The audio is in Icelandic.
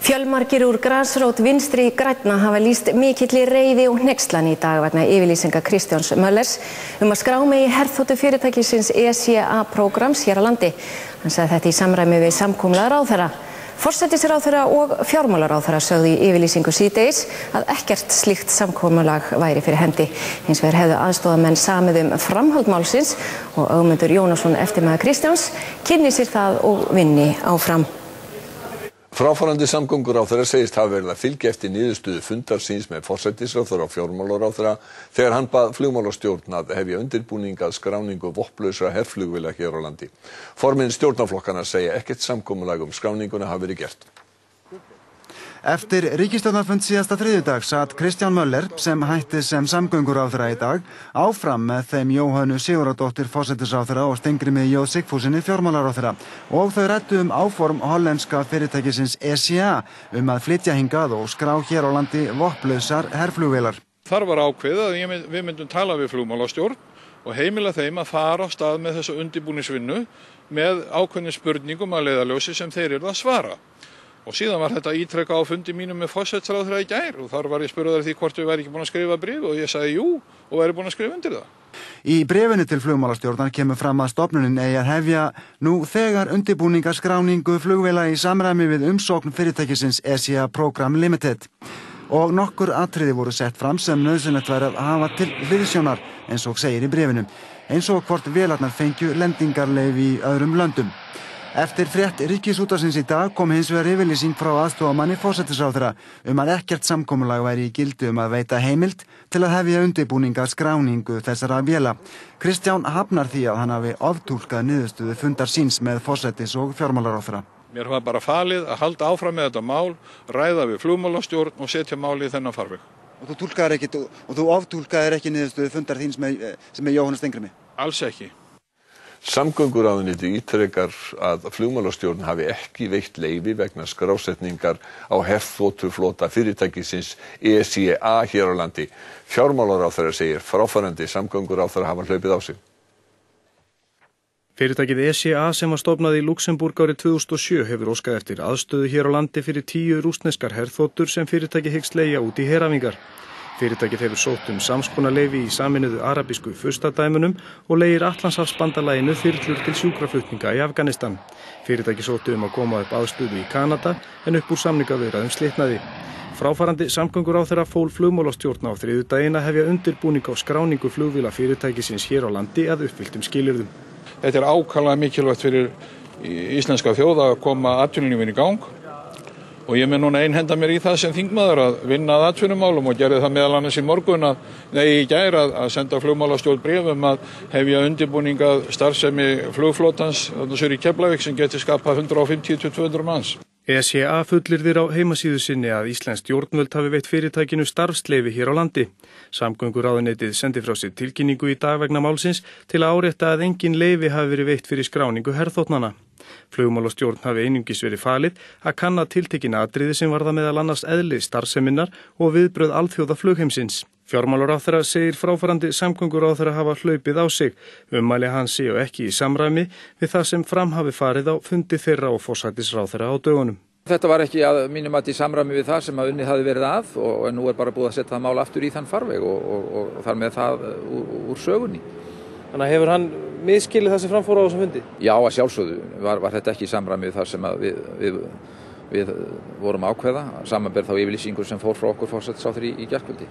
Fjölmargir úr grasrót Vinstri grænna hafa lýst mikilli reiði og hneykslan í dag vegna yfirlýsinga Kristjáns Möllers að skrá megi herþotu fyrirtækisins ECA-prógrams hér á landi. Hann sagði þetta í samræmi við samkomulag ráðherra. Forsætisráðherra og fjármálaráðherra sögðu í yfirlýsingu síðdegis að ekkert slíkt samkomulag væri fyrir hendi. Hins vegar hefðu aðstoðarmenn samið framhald málsins og Ögmundur Jónasson eftirmaður Kristjáns kynni sér það og vinni áfram. Fráfarandi samgönguráðherra segist hafa verið að fylgja eftir niðurstöðu fundar síns með forsætisráðherra og fjármálaráðherra þegar hann bað flugmálastjórn að hefja undirbúning að skráningu vopnlausra herflugvéla hér á landi. Formenn stjórnarflokkanna segja ekkert samkomulag skráninguna hafi verið gert. Eftir ríkisstjórnarfund síðasta þriðjudag sat Kristján Möller, sem hætti sem samgönguráðherra í dag, áfram með þeim Jóhönnu Sigurðardóttur forsætisráðherra og Steingrími J Sigfússyni fjármálaráðherra og þau ræddu áform hollenska fyrirtækisins ECA að flytja hingað og skrá hér á landi vopnlausar herflugvélar. Þar var ákveðið að við myndum tala við flugmálastjórn og heimila þeim að fara á stað með þessa undirbúningsvinnu með ákveðnum spurningum að leiðarljósi sem þeir eru að svara. Og síðan var þetta ítrekka á fundi mínum með forsætisráðherra í gær og þar var ég spurður því hvort við væri ekki búin að skrifa bréf og ég sagði jú og væri búin að skrifa undir það. Í bréfinu til flugmálastjórnar kemur fram að stofnunin eigi að hefja nú þegar undirbúningaskráningu flugvéla í samræmi við umsókn fyrirtækisins ECA Program Limited. Og nokkur atriði voru sett fram sem nauðsynlegt væri að hafa til hliðsjónar, eins og segir í bréfinu, eins og hvort vélarnar fengju lendingarleyfi í öðrum löndum. Eftir frétt Ríkisútvarpsins í dag kom hins vegar yfirlýsing frá aðstoðarmanni forsætisráðherra að ekkert samkomulag væri í gildi að veita heimild til að hefja undirbúninga skráningu þessara véla. Kristján hafnar því að hann hafi oftúlkað niðurstöðu fundar síns með forsætis- og fjármálaráðherra. Mér var bara falið að halda áfram með þetta mál, ræða við flugmálastjórn og setja málið í þennan farveg. Og þú oftúlkaðir ekki niðurstöðu fundar þíns sem Jóhannu Steingrími? Alls ekki. Samgönguráðuneytið ítrekar að flugmálastjórn hafi ekki veitt leyfi vegna skrásetningar á herþotuflota fyrirtækisins ECA hér á landi. Fjármálaráðherra segir fráfarandi samgönguráðherra hafa hlaupið á sig. Fyrirtækið ECA sem var stofnað í Luxembourg árið 2007 hefur óskað eftir aðstöðu hér á landi fyrir 10 rússneskar herþotur sem fyrirtækið hyggst leigja út í heræfingar. Fyrirtækið hefur sótt samskonar leyfi í Sameinuðu arabísku furstadæmunum og leigir Atlantshafsbandalaginu þyrlur til sjúkraflutninga í Afganistan. Fyrirtækið sótti að koma upp aðstöðu í Kanada en upp úr samningaviðræðum slitnaði. Fráfarandi samgönguráðherra fól flugmálastjórn á þriðjudaginn að hefja undirbúning á skráningu flugvéla fyrirtækisins hér á landi að uppfylltum skilyrðum. Þetta ákaflega mikilvægt fyrir íslenska þjóð að koma atvinnulífinu í gang. Og ég mun núna einhenda mér í það sem þingmaður að vinna að atvinnumálum og gerði það meðal annars í morgun í gær að senda flugmálastjórn bréf að hefja undirbúning að starfsemi flugflotans þarna í Keflavík sem geti skapað 150-200 manns. ECA fullyrðir á heimasíðu sinni að íslensk stjórnvöld hafi veitt fyrirtækinu starfsleyfi hér á landi. Samgönguráðuneytið sendi frá sér tilkynningu í dag vegna málsins til að árétta að engin leyfi hafi verið veitt fyrir skráningu herþotnanna. Flugmálastjórn hafi einungis verið falið að kanna tiltekin atriði sem varða meðal annars eðli starfseminnar og viðbrögð alþjóða flugheimsins. Fjármálaráðherra segir fráfarandi samgönguráðherra hafa hlaupið á sig. Ummæli hans séu ekki í samræmi við það sem fram hafi farið á fundi þeirra og forsætisráðherra á dögunum. Þetta var ekki að mínum mati í samræmi við það sem unnið hafi verið að og nú bara búið að setja það mál aftur í þann farveg og þar með það úr sögunni. Þannig að hefur hann misskilið það sem framfór á þessum fundi? Já, að sjálfsögðu var þetta ekki í samræmi við það sem við vorum ákveða, samanber þá yfirlýsingur sem fór frá okkur forsætisráðherra í gærkvöldi.